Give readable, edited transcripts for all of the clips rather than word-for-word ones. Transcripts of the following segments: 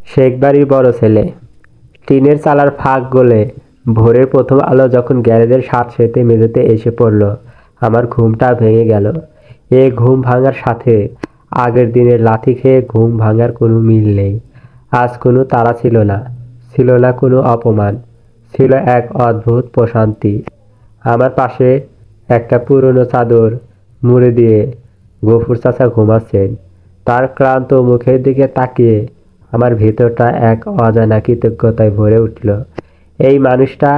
শেখ বাড়ির বড় ছেলে। টিনের চালার ফাঁক গলে ভোরের প্রথম আলো যখন গ্যারেজের স্যাঁতসেঁতে মেঝেতে এসে পড়ল, আমার ঘুমটা ভেঙে গেল। এ ঘুম ভাঙার সাথে আগের দিনের লাথি খেয়ে ঘুম ভাঙার কোনো মিল নেই। আজ কোনো তাড়া ছিল না, ছিল না কোনো অপমান, ছিল এক অদ্ভুত প্রশান্তি। আমার পাশে একটা পুরনো চাদর মুড়ে দিয়ে গফুর চাচা ঘুমাচ্ছেন। তার ক্লান্ত মুখের দিকে তাকিয়ে আমার ভেতরটা এক অজানা কৃতজ্ঞতায় ভরে উঠল। এই মানুষটা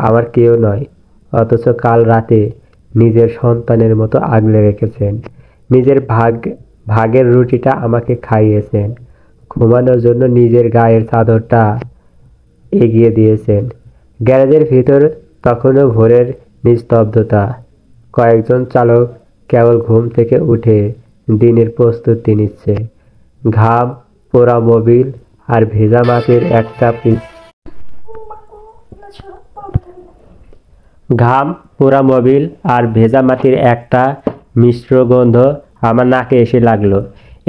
আমার কেউ নয়, অথচ কাল রাতে নিজের সন্তানের মতো আগলে রেখেছেন। নিজের ভাগের রুটিটা আমাকে খাইয়েছেন। ঘুমানোর জন্য নিজের গায়ের চাদরটা এগিয়ে দিয়েছেন। গ্যারেজের ভিতর তখনও ভোরের নিস্তব্ধতা। কয়েকজন চালক কেবল ঘুম থেকে উঠে দিনের প্রস্তুতি নিচ্ছে। ঘাম পোড়া মোবিল আর ভেজা মাটির একটা ঘাম পোড়া মোবিল আর ভেজা মাটির একটা মিশ্র গন্ধ আমার নাকে এসে লাগলো।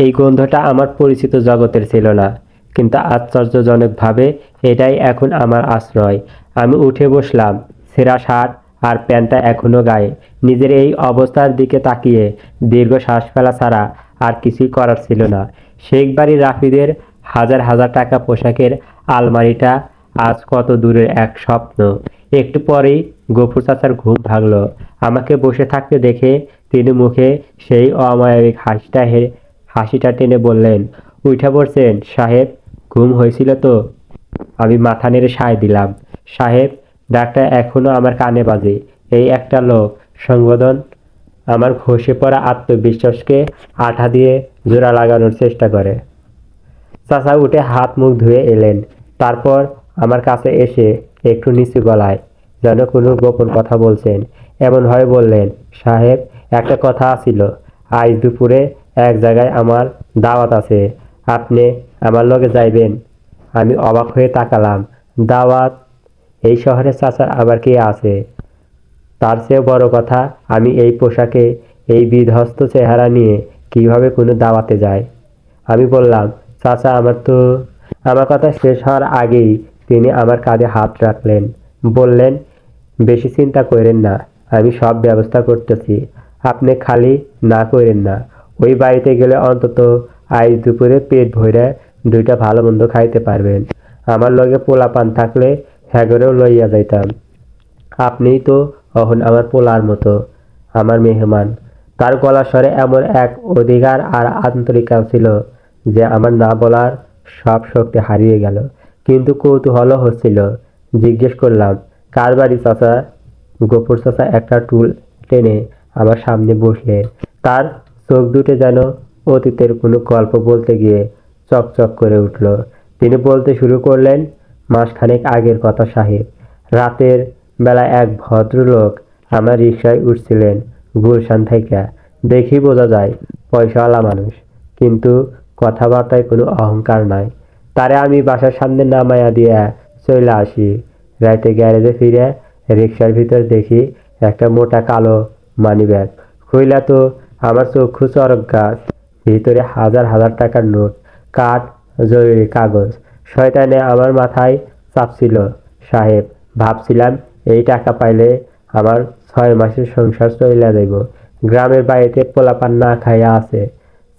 এই গন্ধটা আমার পরিচিত জগতের ছিল না, কিন্তু আশ্চর্যজনকভাবে এটাই এখন আমার আশ্রয়। আমি উঠে বসলাম, ছেঁড়া শার্ট আর প্যান্টটা এখনো গায়ে। নিজের এই অবস্থার দিকে তাকিয়ে দীর্ঘ শ্বাস ফেলা ছাড়া আর কিছুই করার ছিল না। শেখ বাড়ির রাফিদের হাজার হাজার টাকা পোশাকের আলমারিটা আজ কত দূরের এক স্বপ্ন। একটু পরেই গফুর চাচার ঘুম ভাঙল। আমাকে বসে থাকতে দেখে তিনি মুখে সেই অমায়িক হাসিটা টেনে বললেন, উঠে পড়ছেন সাহেব? ঘুম হয়েছিল তো? আমি মাথা নেড়ে সায় দিলাম। সাহেব ডাকটা এখনো আমার কানে বাজে। এই একটা লোক সংবোধন আমার খসে পড়া আত্মবিশ্বাসকে আঠা দিয়ে জোড়া লাগানোর চেষ্টা করে। চাচা উঠে হাত মুখ ধুয়ে এলেন। তারপর আমার কাছে এসে একটু নিচু গলায়, যেন কোনো গোপন কথা বলছেন, এমনভাবে বললেন, সাহেব একটা কথা ছিল। আজ দুপুরে এক জায়গায় আমার দাওয়াত আছে, আপনি আমার লগে যাইবেন? আমি অবাক হয়ে তাকালাম। দাওয়াত? এই শহরে চাচার আবার কে আছে? তার চেয়েও বড় কথা, আমি এই পোশাকে, এই বিধ্বস্ত চেহারা নিয়ে কিভাবে কোনো দাওয়াতে যাই? আমি বললাম, চাচা আমার কথা শেষ হওয়ার আগেই তিনি আমার কাঁধে হাত রাখলেন, বললেন, বেশি চিন্তা করেন না, আমি সব ব্যবস্থা করতেছি, আপনি খালি না করেন না। ওই বাড়িতে গেলে অন্তত আজ দুপুরে পেট ভরে দুইটা ভালো মন্দ খাইতে পারবেন। আমার লগে পোলাপান থাকলে হ্যাগরেও লইয়া যাইতাম। আপনিই তো অহন আমার পোলার মতো, আমার মেহমান। তার গলা স্বরে এমন এক অধিকার আর আন্তরিকতা ছিল যে আমার না বলার সব শক্তি হারিয়ে গেল। কিন্তু কৌতূহল হচ্ছিল। জিজ্ঞেস করলাম, কার বাড়ি চাচা? গফুর চাচা একটা টুল টেনে আমার সামনে বসলে। তার চোখ দুটো যেন অতীতের কোনো গল্প বলতে গিয়ে চকচক করে উঠল। তিনি বলতে শুরু করলেন, মাসখানেক আগের কথা সাহেব। রাতের বেলা এক ভদ্রলোক আমার রিকশায় উঠছিলেন গুলশান থেকে। দেখি বোঝা যায় পয়সাওয়ালা মানুষ, কিন্তু কথাবার্তায় কোনো অহংকার নাই। তারে আমি বাসার সামনে নামাইয়া দিয়া চলে আসি। রাতে গ্যারেজে ফিরে রিকশার ভিতর দেখি একটা মোটা কালো মানিব্যাগ। খুইলা তো আমার চক্ষু চরক গাছ। ভিতরে হাজার হাজার টাকার নোট, কাঠ, জরুরি কাগজ। শয়তানে আমার মাথায় চাপছিল সাহেব। ভাবছিলাম এই টাকা পাইলে আমার 6 মাসের সংসার চলে যাইব। গ্রামের বাড়িতে পোলাপান না খাইয়া আছে।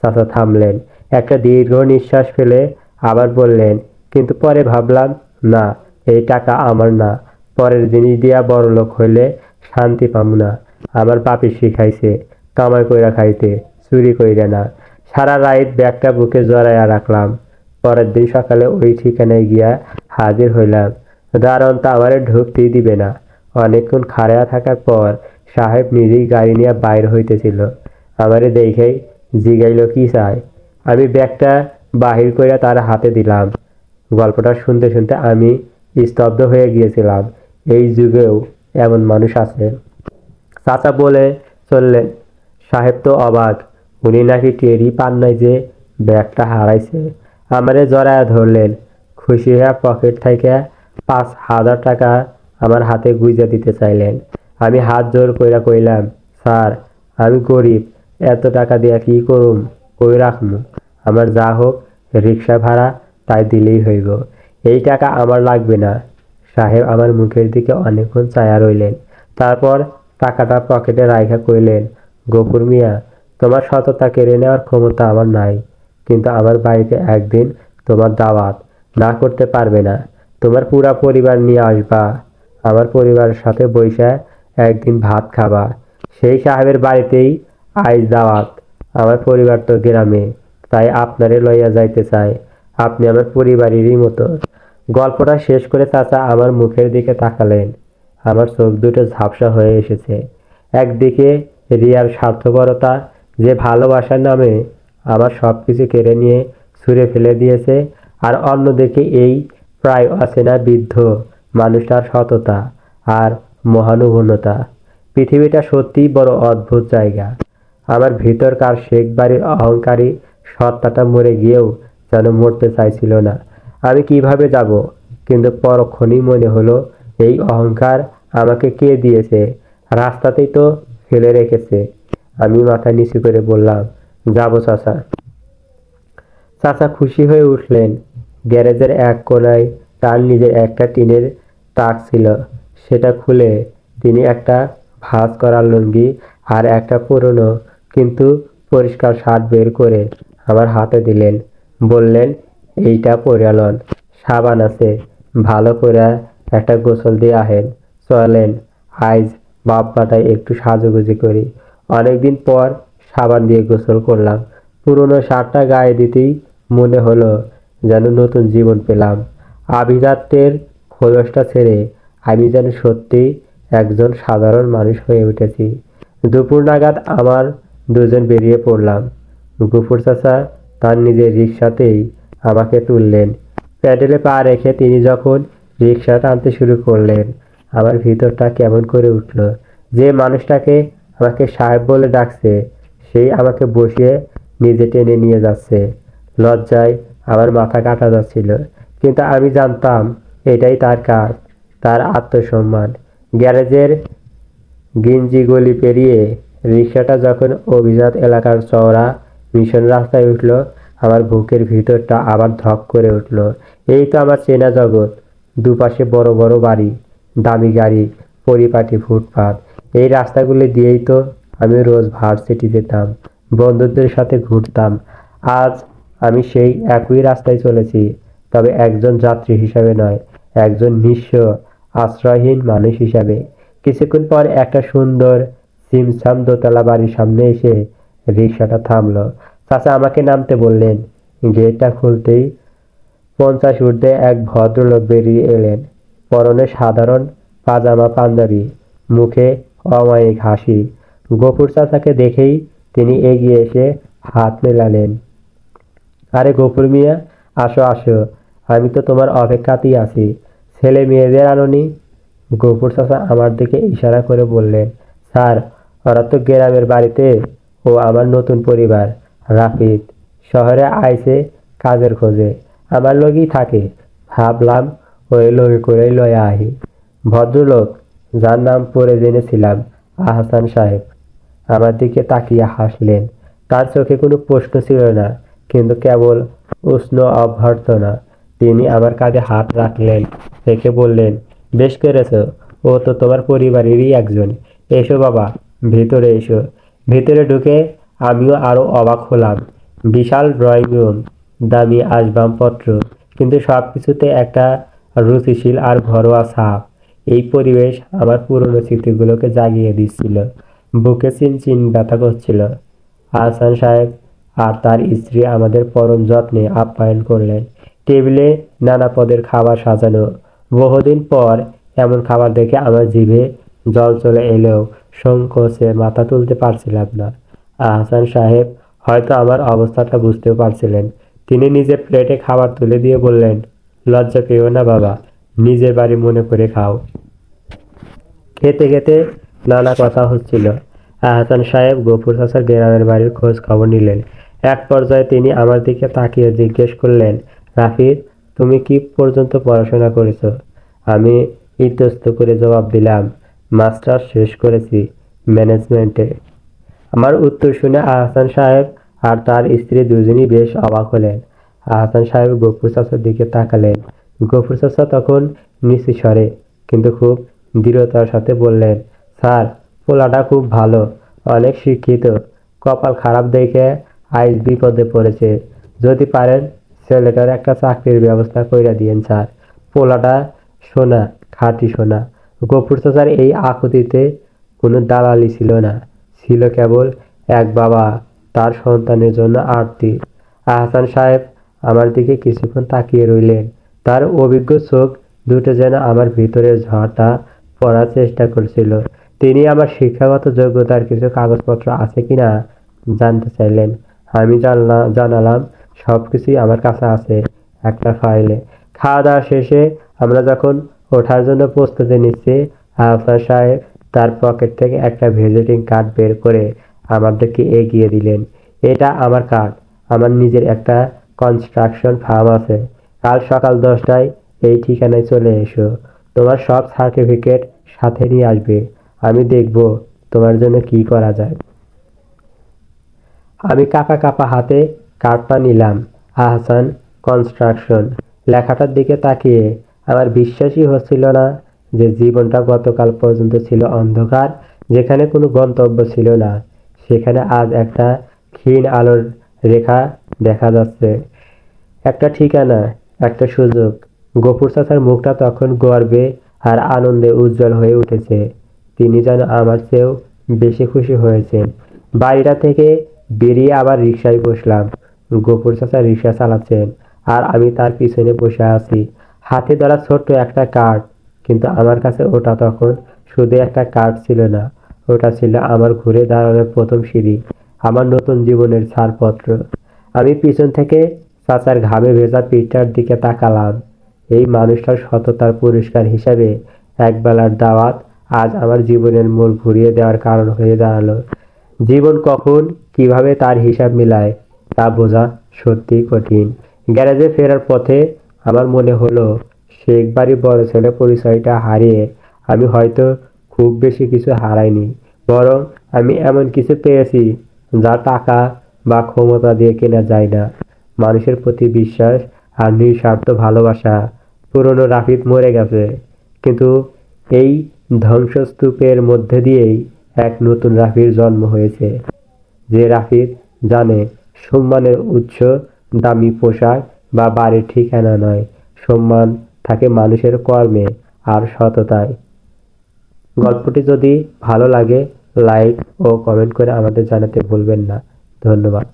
চাচা থামলেন, একটা দীর্ঘ নিঃশ্বাস ফেলে আবার বললেন, কিন্তু পরে ভাবলাম, না, এই টাকা আমার না। পরের জিনিস দিয়া বড়লোক হইলে শান্তি পাম না। আমার বাপি শিখাইছে কামাই কইরা খাইতে, চুরি কইরা না। সারা রাত ব্যাগটা বুকে জড়াইয়া রাখলাম। পরের দিন সকালে ওই ঠিকানায় গিয়া হাজির হইলাম। দারোয়ান তো আমারে ঢুকতেই দিবে না। অনেকক্ষণ খাড়া থাকার পর সাহেব নিজেই গাড়ি নিয়ে বাইর হইতেছিল। আমারে দেখেই জিগাইল কি চায়। আমি ব্যাগটা বাহির কইরা তার হাতে দিলাম। গল্পটা শুনতে শুনতে আমি স্তব্ধ হয়ে গিয়েছিলাম। এই যুগেও এমন মানুষ আছে। চাচা বলে চললেন, সাহেব তো অবাক। উনি নাকি টেরই পান নাই যে ব্যাগটা হারাইছে। আমারে জড়ায়া ধরলেন। খুশি হয়ে পকেট থেকে 5,000 টাকা আমার হাতে গুইজা দিতে চাইলেন। আমি হাত জোর কইরা কইলাম, স্যার, আমি গরিব, এত টাকা দিয়া কি করুম, কই রাখমু? আমার যা হোক রিক্সা ভাড়া তাই দিলেই হইব। এই টাকা আমার লাগবে না। সাহেব আমার মুখের দিকে অনেকক্ষণ চায়া রইলেন। তারপর টাকাটা পকেটে রাইখা কইলেন, গফুর মিয়া, তোমার সততা কেড়ে নেওয়ার ক্ষমতা আমার নাই, কিন্তু আমার বাড়িতে একদিন তোমার দাওয়াত না করতে পারবে না। তোমার পুরা পরিবার নিয়ে আসবা, আমার পরিবারের সাথে বইসা একদিন ভাত খাবা। সেই সাহেবের বাড়িতেই আইজ দাওয়াত। আমার পরিবার তো গ্রামে, তাই আপনারে লইয়া যাইতে চাই। আপনি আমার পরিবারেরই মতো। গল্পটা শেষ করে চাচা আমার মুখের দিকে তাকালেন। আমার চোখ দুটো ঝাপসা হয়ে এসেছে। একদিকে রিয়ার স্বার্থপরতা, যে ভালোবাসার নামে আমার সবকিছু কেড়ে নিয়ে ছুঁড়ে ফেলে দিয়েছে, আর অন্যদিকে এই প্রায় অচেনা বৃদ্ধ মানুষটার সততা আর মহানুভবতা। পৃথিবীটা সত্যিই বড় অদ্ভুত জায়গা। আমার ভিতরকার শেখ বাড়ির অহংকারী সত্তাটা মরে গিয়েও যেন মরতে চাইছিল না। আমি কিভাবে যাব? কিন্তু পরক্ষণেই মনে হলো, এই অহংকার আমাকে কে দিয়েছে? রাস্তাতেই তো ফেলে রেখেছে। আমি মাথা নিচু করে বললাম, যাবো চাচা। চাচা খুশি হয়ে উঠলেন। গ্যারেজের এক কোনায় তার নিজের একটা টিনের তাক ছিল। সেটা খুলে তিনি একটা ভাঁজ করা লুঙ্গি আর একটা পুরনো কিন্তু পরিষ্কার শার্ট বের করে আমার হাতে দিলেন। বললেন, এইটা পরে লন, সাবান আছে, ভালো করে একটা গোসল দিয়ে আহেন। চলেন আইজ বাপ মাথায় একটু সাজুগুজি করি। অনেকদিন পর সাবান দিয়ে গোসল করলাম। পুরনো শার্টটা গায়ে দিতেই মনে হলো যেন নতুন জীবন পেলাম। আভিজাত্যের খোলসটা ছেড়ে আমি যেন সত্যি একজন সাধারণ মানুষ হয়ে উঠেছি। দুপুর নাগাদ আমার দুজন বেরিয়ে পড়লাম। গফুর চাচা তার নিজের রিকশাতেই আমাকে তুললেন। প্যাডেলে পা রেখে তিনি যখন রিকশা টানতে শুরু করলেন, আমার ভিতরটা কেমন করে উঠল। যে মানুষটাকে আমাকে সাহেব বলে ডাকছে, সেই আমাকে বসিয়ে নিজে টেনে নিয়ে যাচ্ছে। লজ্জায় আমার মাথা কাটা যাচ্ছিল, কিন্তু আমি জানতাম এটাই তার কাজ, তার আত্মসম্মান। গ্যারেজের গিঞ্জি গলি পেরিয়ে রিকশাটা যখন অভিজাত এলাকার চওড়া মিশন রাস্তায় উঠল, আমার বুকের ভিতরটা আবার ধক করে উঠল। এই তো আমার চেনা জগৎ। দুপাশে বড় বড় বাড়ি, দামি গাড়ি, পরিপাটি ফুটপাত। এই রাস্তাগুলি দিয়েই তো আমি রোজ ভার্সিটি যেতাম, বন্ধুদের সাথে ঘুরতাম। আজ আমি সেই একই রাস্তায় চলেছি, তবে একজন যাত্রী হিসাবে নয়, একজন নিঃস্ব আশ্রয়হীন মানুষ হিসাবে। কিছুক্ষণ পর একটা সুন্দর সিমসাম দোতলা বাড়ির সামনে এসে রিকশাটা থামলো। চাচা আমাকে নামতে বললেন। গেটটা খুলতেই 50 ঊর্ধ্বে এক ভদ্রলোক বেরিয়ে এলেন। পরনে সাধারণ পাজামা পাঞ্জাবি, মুখে অমায়িক হাসি। গফুর চাচাকে দেখেই তিনি এগিয়ে এসে হাত মেলালেন। আরে গফুর মিয়া, আসো আসো, আমি তো তোমার অপেক্ষাতেই আছি। ছেলে মেয়েদের আনোনি? গফুর চাচা আমার দিকে ইশারা করে বললেন, স্যার, ওরা তো গ্রামের বাড়িতে। ও আমার নতুন পরিবার, রাফিদ। শহরে আইছে কাজের খোঁজে, আমার লগেই থাকে। ভাবলাম ওই লগে করেই লয়া আহি। ভদ্রলোক, যার নাম পরে জেনেছিলাম আহসান সাহেব, আমার দিকে তাকিয়ে হাসলেন। তার চোখে কোনো প্রশ্ন ছিল না, কিন্তু কেবল উষ্ণ অভ্যর্থনা। তিনি আমার কাঁধে হাত রাখলেন, রেখে বললেন, বেশ করেছ, ও তো তোমার পরিবারেরই একজন। এসো বাবা, ভিতরে এসো। ভিতরে ঢুকে আমিও আরো অবাক হলাম। বিশাল ড্রয়িং রুম, দামি আসবাবপত্র, কিন্তু সবকিছুতে একটা রুচিশীল আর ঘরোয়া ছাপ। এই পরিবেশ আমার পুরনো স্মৃতিগুলোকে জাগিয়ে দিচ্ছিল। বুকে চিনচিন ব্যথা করছিল। আহসান সাহেব আর তার স্ত্রী আমাদের পরম যত্নে আপ্যায়ন করলেন। টেবিলে নানা পদের খাবার সাজানো। বহুদিন পর এমন খাবার দেখে আমার জিভে জল চলে এলেও সংকোচে মাথা তুলতে পারছিলাম না। আহসান সাহেব হয়তো আমার অবস্থাটা বুঝতেও পারছিলেন। তিনি নিজের প্লেটে খাবার তুলে দিয়ে বললেন, লজ্জা পেও না বাবা, নিজের বাড়ি মনে করে খাও। খেতে খেতে নানা কথা হচ্ছিল। আহসান সাহেব গফুর চাচার গ্রামের বাড়ির খোঁজ খবর নিলেন। এক পর্যায়ে তিনি আমার দিকে তাকিয়ে জিজ্ঞেস করলেন, রাফিদ, তুমি কি পর্যন্ত পড়াশোনা করেছো? আমি ইতস্ত করে জবাব দিলাম, মাস্টার্স শেষ করেছি ম্যানেজমেন্টে। আমার উত্তর শুনে আহসান সাহেব আর তার স্ত্রী দুজনই বেশ অবাক হলেন। আহসান সাহেব গফুর চাচার দিকে তাকালেন। গফুর চাচা তখন নিচু স্বরে কিন্তু খুব দৃঢ়তার সাথে বললেন, স্যার, পোলাটা খুব ভালো, অনেক শিক্ষিত, কপাল খারাপ দেখে আইস বিপদে পড়েছে। যদি পারেন ছেলেটার একটা চাকরির ব্যবস্থা কইরা দিয়েন স্যার। পোলাটা সোনা, খাঁটি সোনা। গফুর চাচার এই আকুতিতে কোনো দালালি ছিল না, ছিল কেবল এক বাবা তার সন্তানের জন্য আরতি। আহসান সাহেব আমার দিকে কিছুক্ষণ তাকিয়ে রইলেন। তার অভিজ্ঞ চোখ দুটো যেন আমার ভিতরের ঝড়টা পড়ার চেষ্টা করছিল। তিনি আমার শিক্ষাগত যোগ্যতার কিছু কাগজপত্র আছে কিনা জানতে চাইলেন। আমি জানালাম সবকিছুই আমার কাছে আছে একটা ফাইলে। খাওয়া দাওয়া শেষে আমরা যখন ওঠার জন্য প্রস্তুতি নিচ্ছি, আহসান সাহেব তার পকেট থেকে একটা ভিজিটিং কার্ড বের করে আমাদেরকে এগিয়ে দিলেন। এটা আমার কার্ড। আমার নিজের একটা কনস্ট্রাকশন ফার্ম আছে। কাল সকাল 10টায় এই ঠিকানায় চলে এসো। তোমার সব সার্টিফিকেট সাথে নিয়ে আসবে। আমি দেখব তোমার জন্য কি করা যায়। আমি কাঁপা কাঁপা হাতে কার্ডটা নিলাম। আহসান কনস্ট্রাকশন লেখাটার দিকে তাকিয়ে আমার বিশ্বাসই হচ্ছিল না যে জীবনটা গতকাল পর্যন্ত ছিল অন্ধকার, যেখানে কোনো গন্তব্য ছিল না, সেখানে আজ একটা ক্ষীণ আলোর রেখা দেখা যাচ্ছে। একটা ঠিকানা, একটা সুযোগ। গফুর চাচার মুখটা তখন গর্বে আর আনন্দে উজ্জ্বল হয়ে উঠেছে। তিনি যেন আমার চেয়েও বেশি খুশি হয়েছেন। বাড়িটা থেকে বেরিয়ে আবার রিকশায় বসলাম। গফুর চাচা রিকশা চালাচ্ছেন আর আমি তার পিছনে বসে আছি, হাতে ধরা ছোট্ট একটা কার্ড। কিন্তু আমার কাছে ওটা তখন শুধু একটা কার্ড ছিল না, ওটা ছিল আমার ঘুরে দাঁড়ানোর প্রথম সিঁড়ি, আমার নতুন জীবনের ছাড়পত্র। আমি পিছন থেকে চাচার ঘামে ভেজা পিঠটার দিকে তাকালাম। এই মানুষটার সততার পুরস্কার হিসাবে একবেলার দাওয়াত আজ আমার জীবনের মোড় ঘুরিয়ে দেওয়ার কারণ হয়ে দাঁড়ালো। জীবন কখন কিভাবে তার হিসাব মিলায় তা বোঝা সত্যিই কঠিন। গ্যারেজে ফেরার পথে আমার মনে হলো শেখবাড়ি বড় ছেলে পরিচয়টা হারিয়ে আমি হয়তো খুব বেশি কিছু হারাইনি, বরং আমি এমন কিছু পেয়েছি যা টাকা বা ক্ষমতা দিয়ে কেনা যায় না। মানুষের প্রতি বিশ্বাস আর নিঃস্বার্থ ভালোবাসা। পুরনো রাফিদ মরে গেছে, কিন্তু এই ধ্বংসস্তূপের মধ্যে দিয়েই এক নতুন রাফির জন্ম হয়েছে। যে রাফিদ জানে সম্মানের উৎস দামি পোশাক বা বাড়ির ঠিকানা নয়, সম্মান থাকে মানুষের কর্মে আর সততায়। গল্পটি যদি ভালো লাগে লাইক ও কমেন্ট করে আমাদের জানাতে ভুলবেন না। ধন্যবাদ।